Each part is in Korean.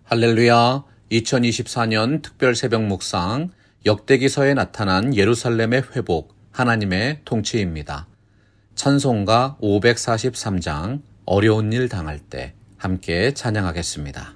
할렐루야. 2024년 특별 새벽 묵상 역대기서에 나타난 예루살렘의 회복, 하나님의 통치입니다. 찬송가 543장 어려운 일 당할 때 함께 찬양하겠습니다.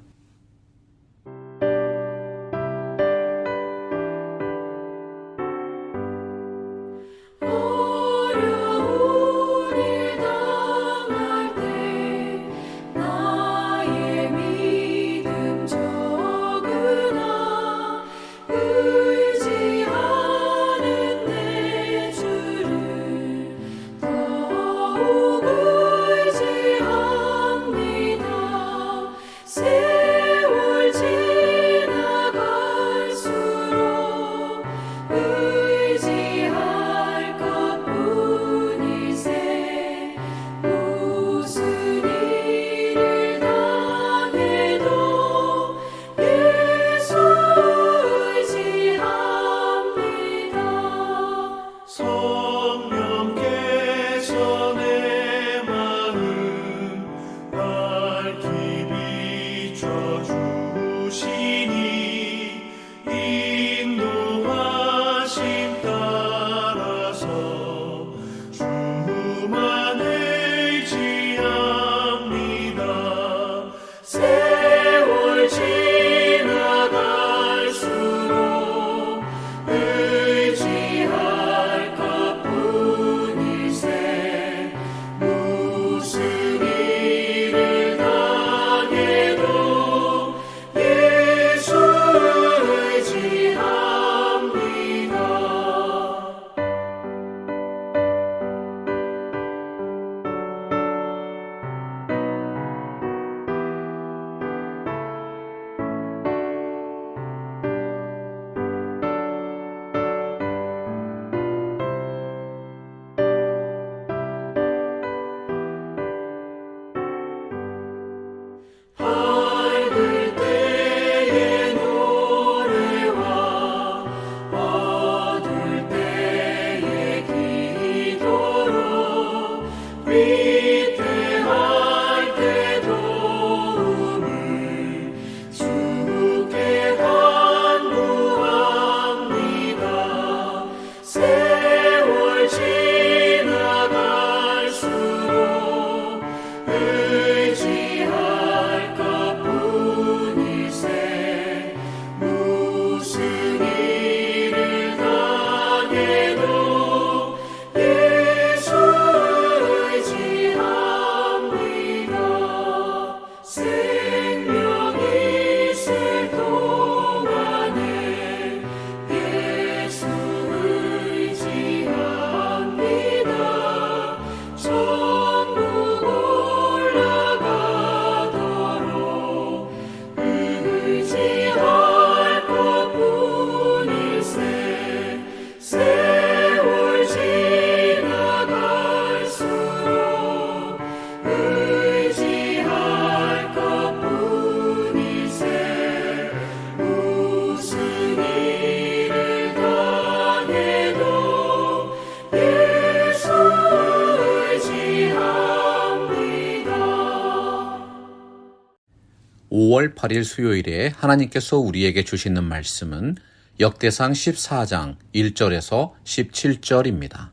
(5월 8일) 수요일에 하나님께서 우리에게 주시는 말씀은 역대상 14장 1절에서 17절입니다.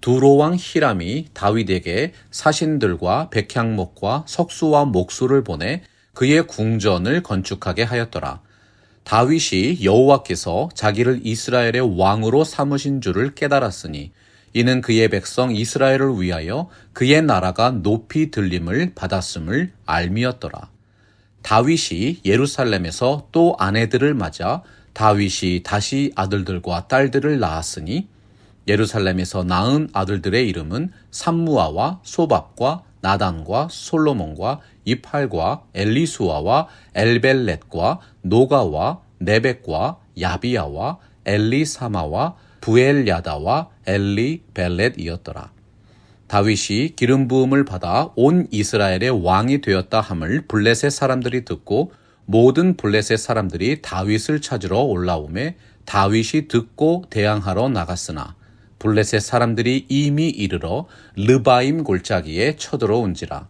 두로왕 히람이 다윗에게 사신들과 백향목과 석수와 목수를 보내 그의 궁전을 건축하게 하였더라. 다윗이 여호와께서 자기를 이스라엘의 왕으로 삼으신 줄을 깨달았으니 이는 그의 백성 이스라엘을 위하여 그의 나라가 높이 들림을 받았음을 알미었더라. 다윗이 예루살렘에서 또 아내들을 맞아 다윗이 다시 아들들과 딸들을 낳았으니 예루살렘에서 낳은 아들들의 이름은 삼무아와 소밥과 나단과 솔로몬과 이팔과 엘리수아와 엘벨렛과 노가와 네벡과 야비야와 엘리사마와 부엘야다와 엘리벨렛이었더라. 다윗이 기름 부음을 받아 온 이스라엘의 왕이 되었다 함을 블레셋 사람들이 듣고 모든 블레셋 사람들이 다윗을 찾으러 올라오매 다윗이 듣고 대항하러 나갔으나 블레셋 사람들이 이미 이르러 르바임 골짜기에 쳐들어온지라.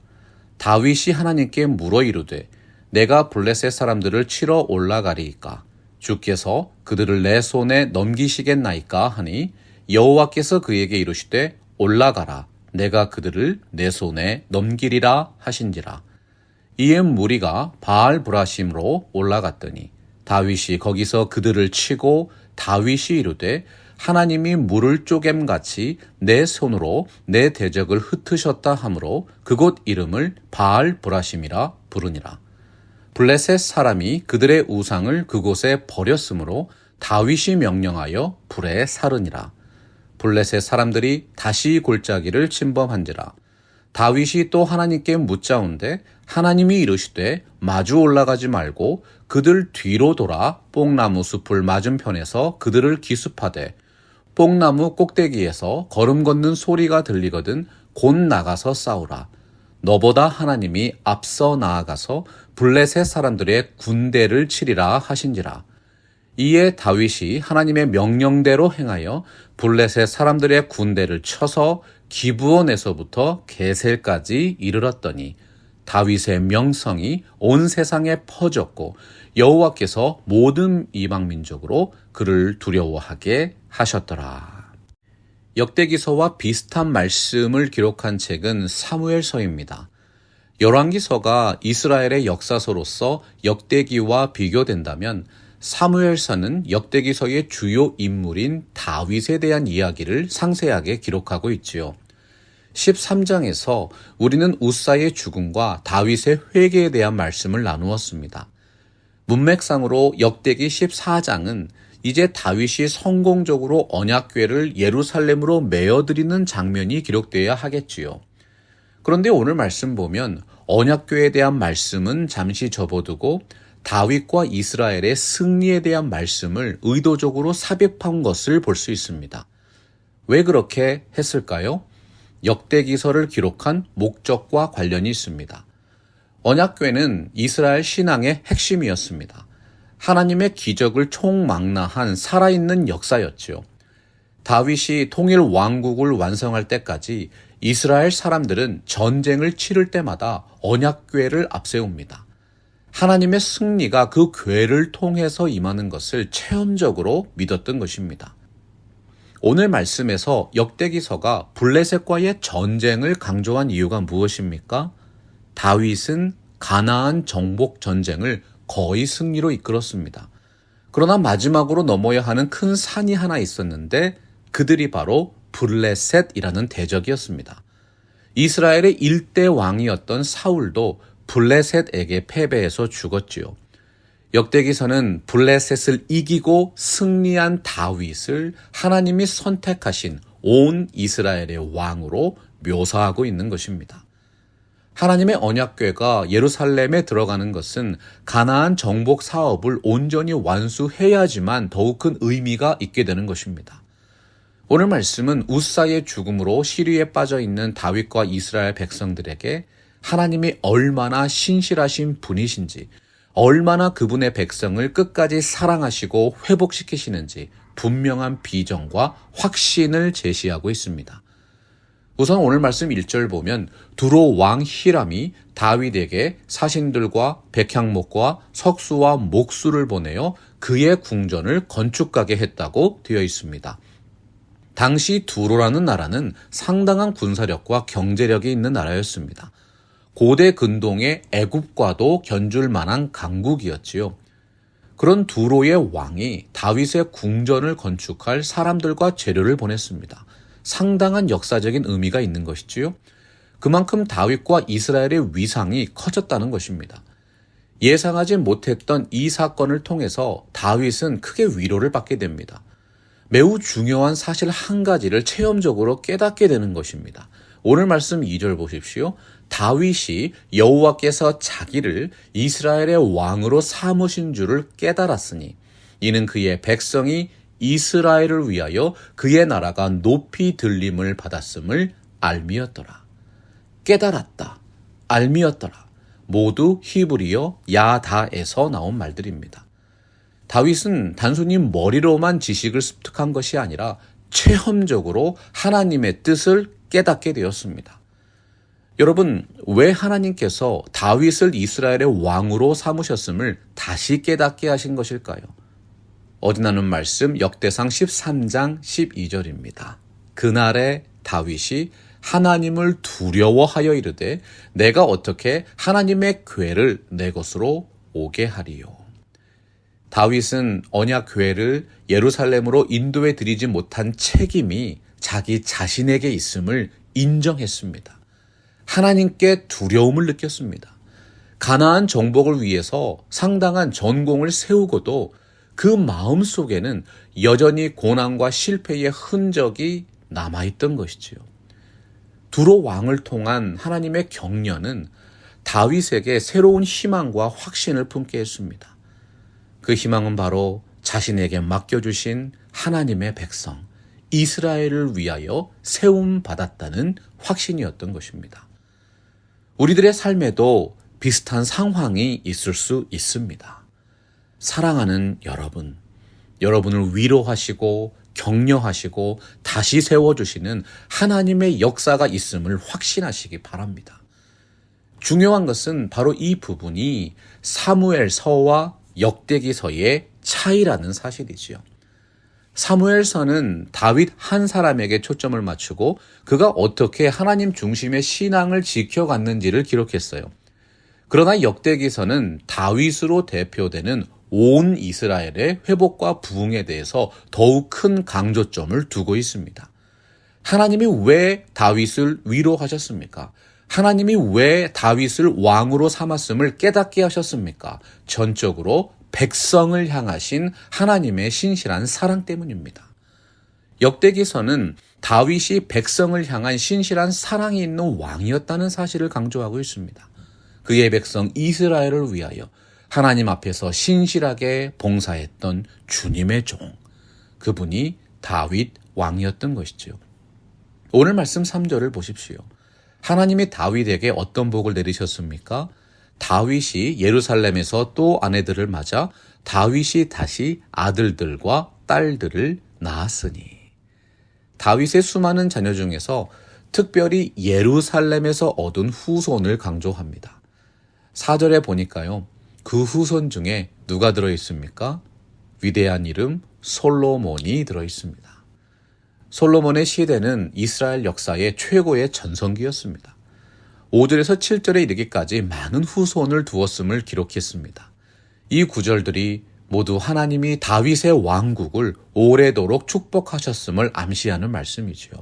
다윗이 하나님께 물어 이르되 내가 블레셋 사람들을 치러 올라가리이까 주께서 그들을 내 손에 넘기시겠나이까 하니 여호와께서 그에게 이르시되 올라가라 내가 그들을 내 손에 넘기리라 하신지라. 이에 무리가 바알 브라심으로 올라갔더니 다윗이 거기서 그들을 치고 다윗이 이르되 하나님이 물을 쪼갰같이 내 손으로 내 대적을 흩으셨다 하므로 그곳 이름을 바알 브라심이라 부르니라. 블레셋 사람이 그들의 우상을 그곳에 버렸으므로 다윗이 명령하여 불에 사르니라. 블레셋 사람들이 다시 골짜기를 침범한지라. 다윗이 또 하나님께 묻자온데 하나님이 이르시되 마주 올라가지 말고 그들 뒤로 돌아 뽕나무 숲을 맞은편에서 그들을 기습하되 뽕나무 꼭대기에서 걸음 걷는 소리가 들리거든 곧 나가서 싸우라. 너보다 하나님이 앞서 나아가서 블레셋 사람들의 군대를 치리라 하신지라. 이에 다윗이 하나님의 명령대로 행하여 블레셋 사람들의 군대를 쳐서 기브온에서부터 게셀까지 이르렀더니 다윗의 명성이 온 세상에 퍼졌고 여호와께서 모든 이방 민족으로 그를 두려워하게 하셨더라. 역대기서와 비슷한 말씀을 기록한 책은 사무엘서입니다. 열왕기서가 이스라엘의 역사서로서 역대기와 비교된다면 사무엘서는 역대기서의 주요 인물인 다윗에 대한 이야기를 상세하게 기록하고 있지요. 13장에서 우리는 우사의 죽음과 다윗의 회개에 대한 말씀을 나누었습니다. 문맥상으로 역대기 14장은 이제 다윗이 성공적으로 언약궤를 예루살렘으로 메어드리는 장면이 기록되어야 하겠지요. 그런데 오늘 말씀 보면 언약궤에 대한 말씀은 잠시 접어두고 다윗과 이스라엘의 승리에 대한 말씀을 의도적으로 삽입한 것을 볼 수 있습니다. 왜 그렇게 했을까요? 역대기서를 기록한 목적과 관련이 있습니다. 언약궤는 이스라엘 신앙의 핵심이었습니다. 하나님의 기적을 총망라한 살아있는 역사였지요. 다윗이 통일 왕국을 완성할 때까지 이스라엘 사람들은 전쟁을 치를 때마다 언약궤를 앞세웁니다. 하나님의 승리가 그 궤를 통해서 임하는 것을 체험적으로 믿었던 것입니다. 오늘 말씀에서 역대기서가 블레셋과의 전쟁을 강조한 이유가 무엇입니까? 다윗은 가나안 정복 전쟁을 거의 승리로 이끌었습니다. 그러나 마지막으로 넘어야 하는 큰 산이 하나 있었는데 그들이 바로 블레셋이라는 대적이었습니다. 이스라엘의 일대 왕이었던 사울도 블레셋에게 패배해서 죽었지요. 역대기서는 블레셋을 이기고 승리한 다윗을 하나님이 선택하신 온 이스라엘의 왕으로 묘사하고 있는 것입니다. 하나님의 언약궤가 예루살렘에 들어가는 것은 가나안 정복 사업을 온전히 완수해야지만 더욱 큰 의미가 있게 되는 것입니다. 오늘 말씀은 우사의 죽음으로 시리에 빠져 있는 다윗과 이스라엘 백성들에게 하나님이 얼마나 신실하신 분이신지, 얼마나 그분의 백성을 끝까지 사랑하시고 회복시키시는지 분명한 비전과 확신을 제시하고 있습니다. 우선 오늘 말씀 1절 보면 두로 왕 히람이 다윗에게 사신들과 백향목과 석수와 목수를 보내어 그의 궁전을 건축하게 했다고 되어 있습니다. 당시 두로라는 나라는 상당한 군사력과 경제력이 있는 나라였습니다. 고대 근동의 애굽과도 견줄 만한 강국이었지요. 그런 두로의 왕이 다윗의 궁전을 건축할 사람들과 재료를 보냈습니다. 상당한 역사적인 의미가 있는 것이지요. 그만큼 다윗과 이스라엘의 위상이 커졌다는 것입니다. 예상하지 못했던 이 사건을 통해서 다윗은 크게 위로를 받게 됩니다. 매우 중요한 사실 한 가지를 체험적으로 깨닫게 되는 것입니다. 오늘 말씀 2절 보십시오. 다윗이 여호와께서 자기를 이스라엘의 왕으로 삼으신 줄을 깨달았으니 이는 그의 백성이 이스라엘을 위하여 그의 나라가 높이 들림을 받았음을 알미었더라. 깨달았다. 알미었더라. 모두 히브리어 야다에서 나온 말들입니다. 다윗은 단순히 머리로만 지식을 습득한 것이 아니라 체험적으로 하나님의 뜻을 깨닫게 되었습니다. 여러분, 왜 하나님께서 다윗을 이스라엘의 왕으로 삼으셨음을 다시 깨닫게 하신 것일까요? 어디 나눈 말씀 역대상 13장 12절입니다. 그날에 다윗이 하나님을 두려워하여 이르되 내가 어떻게 하나님의 궤를 내 것으로 오게 하리요. 다윗은 언약 궤를 예루살렘으로 인도해 드리지 못한 책임이 자기 자신에게 있음을 인정했습니다. 하나님께 두려움을 느꼈습니다. 가나안 정복을 위해서 상당한 전공을 세우고도 그 마음 속에는 여전히 고난과 실패의 흔적이 남아있던 것이지요. 두로 왕을 통한 하나님의 격려는 다윗에게 새로운 희망과 확신을 품게 했습니다. 그 희망은 바로 자신에게 맡겨주신 하나님의 백성, 이스라엘을 위하여 세움받았다는 확신이었던 것입니다. 우리들의 삶에도 비슷한 상황이 있을 수 있습니다. 사랑하는 여러분, 여러분을 위로하시고 격려하시고 다시 세워주시는 하나님의 역사가 있음을 확신하시기 바랍니다. 중요한 것은 바로 이 부분이 사무엘서와 역대기서의 차이라는 사실이지요. 사무엘서는 다윗 한 사람에게 초점을 맞추고 그가 어떻게 하나님 중심의 신앙을 지켜갔는지를 기록했어요. 그러나 역대기서는 다윗으로 대표되는 온 이스라엘의 회복과 부흥에 대해서 더욱 큰 강조점을 두고 있습니다. 하나님이 왜 다윗을 위로하셨습니까? 하나님이 왜 다윗을 왕으로 삼았음을 깨닫게 하셨습니까? 전적으로 백성을 향하신 하나님의 신실한 사랑 때문입니다. 역대기서는 다윗이 백성을 향한 신실한 사랑이 있는 왕이었다는 사실을 강조하고 있습니다. 그의 백성 이스라엘을 위하여 하나님 앞에서 신실하게 봉사했던 주님의 종, 그분이 다윗 왕이었던 것이죠. 오늘 말씀 3절을 보십시오. 하나님이 다윗에게 어떤 복을 내리셨습니까? 다윗이 예루살렘에서 또 아내들을 맞아 다윗이 다시 아들들과 딸들을 낳았으니. 다윗의 수많은 자녀 중에서 특별히 예루살렘에서 얻은 후손을 강조합니다. 4절에 보니까요, 그 후손 중에 누가 들어있습니까? 위대한 이름 솔로몬이 들어있습니다. 솔로몬의 시대는 이스라엘 역사의 최고의 전성기였습니다. 5절에서 7절에 이르기까지 많은 후손을 두었음을 기록했습니다. 이 구절들이 모두 하나님이 다윗의 왕국을 오래도록 축복하셨음을 암시하는 말씀이지요.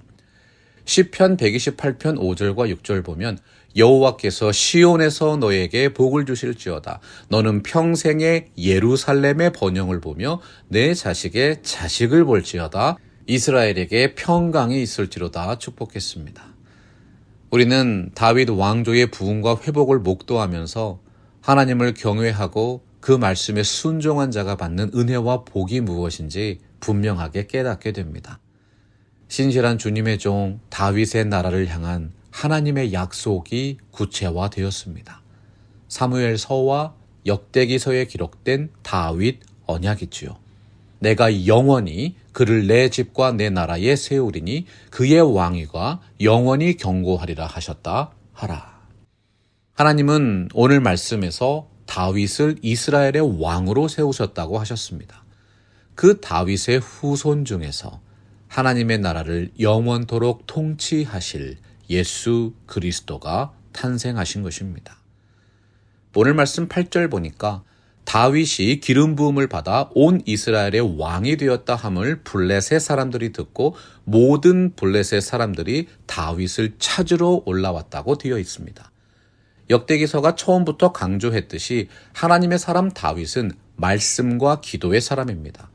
시편 128편 5절과 6절 보면 여호와께서 시온에서 너에게 복을 주실지어다. 너는 평생에 예루살렘의 번영을 보며 내 자식의 자식을 볼지어다. 이스라엘에게 평강이 있을지로다 축복했습니다. 우리는 다윗 왕조의 부흥과 회복을 목도하면서 하나님을 경외하고 그 말씀에 순종한 자가 받는 은혜와 복이 무엇인지 분명하게 깨닫게 됩니다. 신실한 주님의 종 다윗의 나라를 향한 하나님의 약속이 구체화되었습니다. 사무엘서와 역대기서에 기록된 다윗 언약이지요. 내가 영원히 그를 내 집과 내 나라에 세우리니 그의 왕위가 영원히 경고하리라 하셨다 하라. 하나님은 오늘 말씀에서 다윗을 이스라엘의 왕으로 세우셨다고 하셨습니다. 그 다윗의 후손 중에서 하나님의 나라를 영원토록 통치하실 예수 그리스도가 탄생하신 것입니다. 오늘 말씀 8절 보니까 다윗이 기름 부음을 받아 온 이스라엘의 왕이 되었다 함을 블레셋 사람들이 듣고 모든 블레셋 사람들이 다윗을 찾으러 올라왔다고 되어 있습니다. 역대기서가 처음부터 강조했듯이 하나님의 사람 다윗은 말씀과 기도의 사람입니다.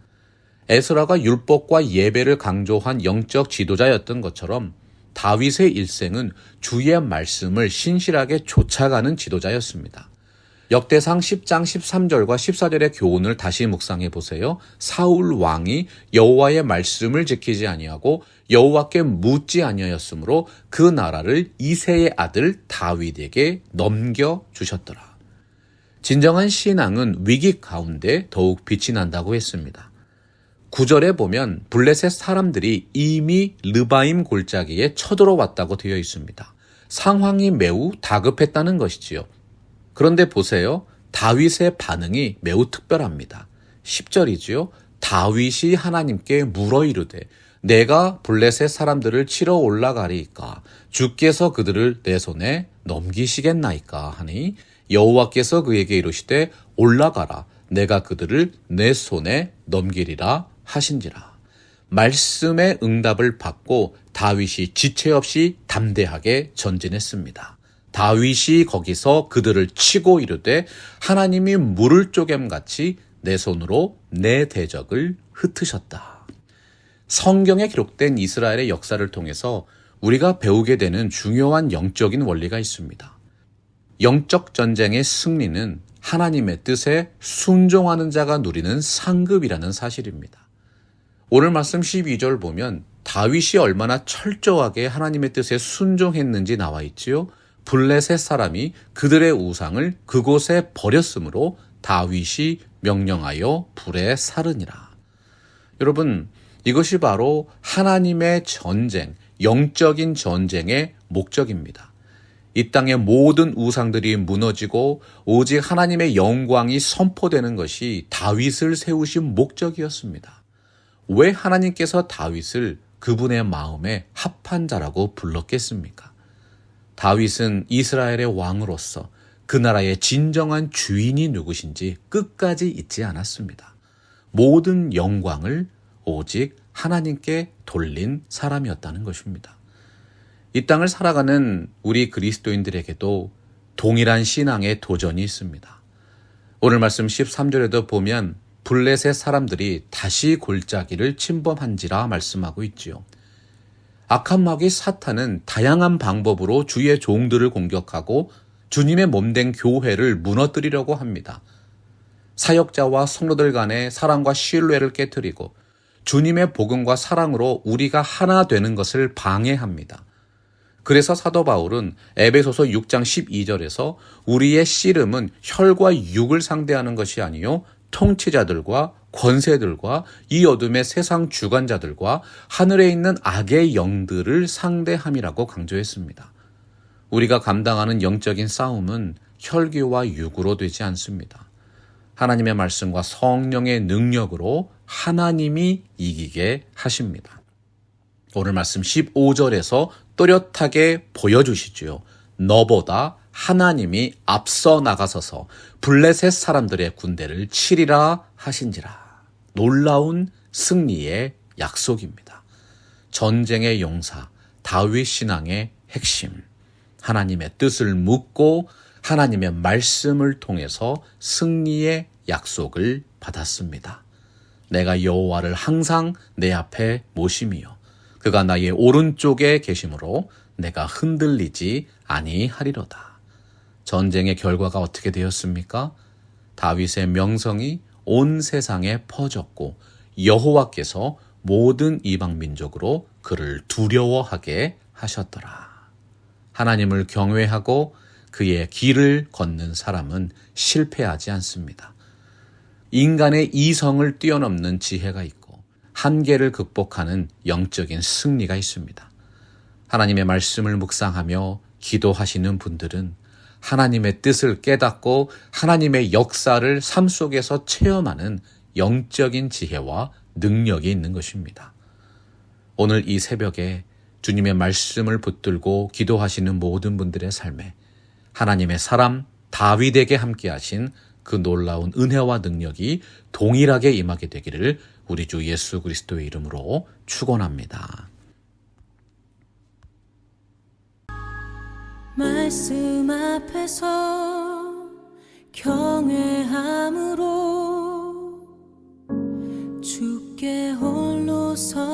에스라가 율법과 예배를 강조한 영적 지도자였던 것처럼 다윗의 일생은 주의 말씀을 신실하게 쫓아가는 지도자였습니다. 역대상 10장 13절과 14절의 교훈을 다시 묵상해 보세요. 사울 왕이 여호와의 말씀을 지키지 아니하고 여호와께 묻지 아니하였으므로 그 나라를 이새의 아들 다윗에게 넘겨 주셨더라. 진정한 신앙은 위기 가운데 더욱 빛이 난다고 했습니다. 9절에 보면 블레셋 사람들이 이미 르바임 골짜기에 쳐들어왔다고 되어 있습니다. 상황이 매우 다급했다는 것이지요. 그런데 보세요. 다윗의 반응이 매우 특별합니다. 10절이지요. 다윗이 하나님께 물어 이르되 내가 블레셋 사람들을 치러 올라가리이까 주께서 그들을 내 손에 넘기시겠나이까 하니 여호와께서 그에게 이르시되 올라가라 내가 그들을 내 손에 넘기리라 하신지라. 말씀의 응답을 받고 다윗이 지체 없이 담대하게 전진했습니다. 다윗이 거기서 그들을 치고 이르되 하나님이 물을 쪼갬같이 내 손으로 내 대적을 흩으셨다. 성경에 기록된 이스라엘의 역사를 통해서 우리가 배우게 되는 중요한 영적인 원리가 있습니다. 영적 전쟁의 승리는 하나님의 뜻에 순종하는 자가 누리는 상급이라는 사실입니다. 오늘 말씀 12절 보면 다윗이 얼마나 철저하게 하나님의 뜻에 순종했는지 나와 있지요. 블레셋 사람이 그들의 우상을 그곳에 버렸으므로 다윗이 명령하여 불에 사르니라. 여러분, 이것이 바로 하나님의 전쟁, 영적인 전쟁의 목적입니다. 이 땅의 모든 우상들이 무너지고 오직 하나님의 영광이 선포되는 것이 다윗을 세우신 목적이었습니다. 왜 하나님께서 다윗을 그분의 마음에 합한 자라고 불렀겠습니까? 다윗은 이스라엘의 왕으로서 그 나라의 진정한 주인이 누구신지 끝까지 잊지 않았습니다. 모든 영광을 오직 하나님께 돌린 사람이었다는 것입니다. 이 땅을 살아가는 우리 그리스도인들에게도 동일한 신앙의 도전이 있습니다. 오늘 말씀 13절에도 보면 블레셋 사람들이 다시 골짜기를 침범한지라 말씀하고 있지요. 악한 마귀 사탄은 다양한 방법으로 주의 종들을 공격하고 주님의 몸된 교회를 무너뜨리려고 합니다. 사역자와 성도들 간의 사랑과 신뢰를 깨뜨리고 주님의 복음과 사랑으로 우리가 하나 되는 것을 방해합니다. 그래서 사도 바울은 에베소서 6장 12절에서 우리의 씨름은 혈과 육을 상대하는 것이 아니요 통치자들과 권세들과 이 어둠의 세상 주관자들과 하늘에 있는 악의 영들을 상대함이라고 강조했습니다. 우리가 감당하는 영적인 싸움은 혈기와 육으로 되지 않습니다. 하나님의 말씀과 성령의 능력으로 하나님이 이기게 하십니다. 오늘 말씀 15절에서 또렷하게 보여주시지요. 너보다 하나님이 앞서 나가서서 블레셋 사람들의 군대를 치리라 하신지라. 놀라운 승리의 약속입니다. 전쟁의 용사, 다윗 신앙의 핵심. 하나님의 뜻을 묻고 하나님의 말씀을 통해서 승리의 약속을 받았습니다. 내가 여호와를 항상 내 앞에 모심이요 그가 나의 오른쪽에 계심으로 내가 흔들리지 아니하리로다. 전쟁의 결과가 어떻게 되었습니까? 다윗의 명성이 온 세상에 퍼졌고 여호와께서 모든 이방 민족으로 그를 두려워하게 하셨더라. 하나님을 경외하고 그의 길을 걷는 사람은 실패하지 않습니다. 인간의 이성을 뛰어넘는 지혜가 있고 한계를 극복하는 영적인 승리가 있습니다. 하나님의 말씀을 묵상하며 기도하시는 분들은 하나님의 뜻을 깨닫고 하나님의 역사를 삶 속에서 체험하는 영적인 지혜와 능력이 있는 것입니다. 오늘 이 새벽에 주님의 말씀을 붙들고 기도하시는 모든 분들의 삶에 하나님의 사람 다윗에게 함께하신 그 놀라운 은혜와 능력이 동일하게 임하게 되기를 우리 주 예수 그리스도의 이름으로 축원합니다. 말씀 앞에서 경외함으로 주께 홀로 서